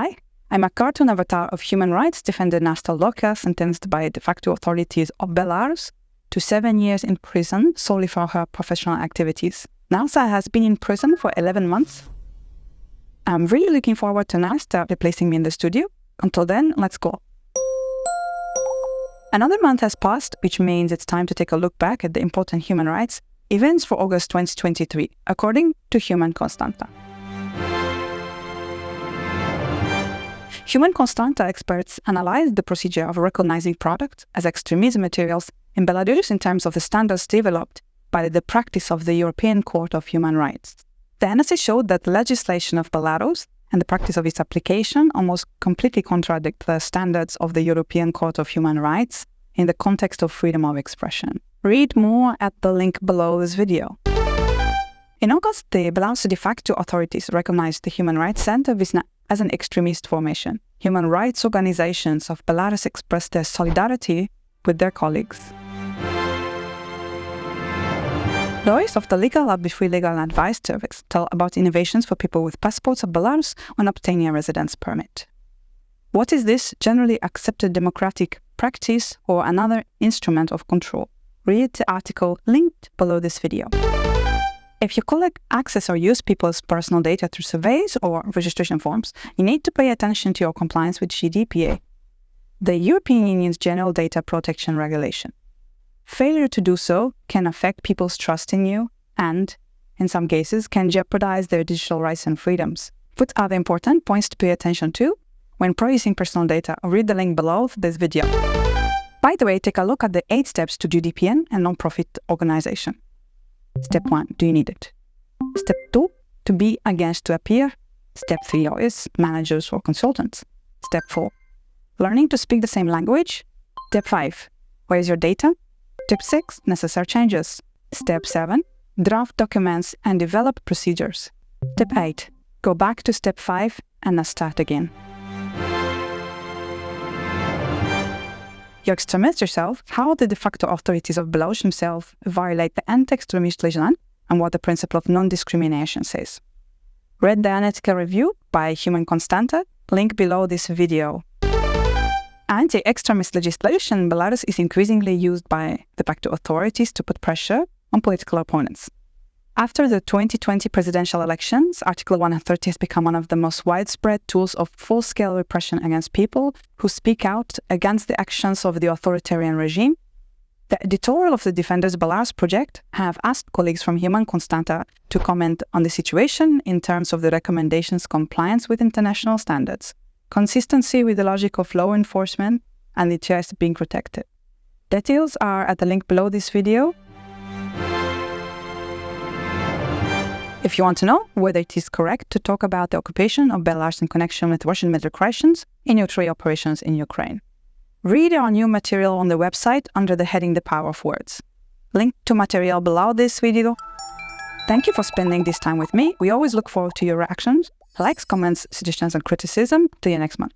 Hi, I'm a cartoon avatar of human rights defender Nasty Lojka, sentenced by de facto authorities of Belarus to 7 years in prison solely for her professional activities. Nasty has been in prison for 11 months. I'm really looking forward to Nasty replacing me in the studio. Until then, let's go. Another month has passed, which means it's time to take a look back at the important human rights events for August 2023, according to Human Constanta. Human Constanta experts analyzed the procedure of recognizing products as extremism materials in Belarus in terms of the standards developed by the practice of the European Court of Human Rights. The analysis showed that the legislation of Belarus and the practice of its application almost completely contradict the standards of the European Court of Human Rights in the context of freedom of expression. Read more at the link below this video. In August, the Belarusi de facto authorities recognized the Human Rights Center as an extremist formation. Human rights organizations of Belarus expressed their solidarity with their colleagues. Lawyers of the Legal Lab Before Legal Advice Service tell about innovations for people with passports of Belarus when obtaining a residence permit. What is this generally accepted democratic practice or another instrument of control? Read the article linked below this video. If you collect, access, or use people's personal data through surveys or registration forms, you need to pay attention to your compliance with GDPR, the European Union's General Data Protection Regulation. Failure to do so can affect people's trust in you and, in some cases, can jeopardize their digital rights and freedoms. What are the important points to pay attention to when processing personal data? Read the link below this video. By the way, take a look at the 8 steps to GDPR and non-profit organization. Step 1, do you need it? Step 2, to be against to appear. Step 3, lawyers, managers, or consultants. Step 4, learning to speak the same language. Step 5, where is your data? Step 6, necessary changes. Step 7, draft documents and develop procedures. Step 8, go back to step 5 and start again. You extremist yourself, how the de facto authorities of Belarus themselves violate the anti-extremist legislation and what the principle of non-discrimination says. Read the analytical review by Human Constanta, link below this video. Anti-extremist legislation in Belarus is increasingly used by de facto authorities to put pressure on political opponents. After the 2020 presidential elections, Article 130 has become one of the most widespread tools of full-scale repression against people who speak out against the actions of the authoritarian regime. The editorial of the Defenders Belarus project have asked colleagues from Human Constanta to comment on the situation in terms of the recommendations' compliance with international standards, consistency with the logic of law enforcement, and the interests being protected. Details are at the link below this video. If you want to know whether it is correct to talk about the occupation of Belarus in connection with Russian military aggressions in your 3 operations in Ukraine, read our new material on the website under the heading The Power of Words. Link to material below this video. Thank you for spending this time with me. We always look forward to your reactions, likes, comments, suggestions, and criticism. See you next month.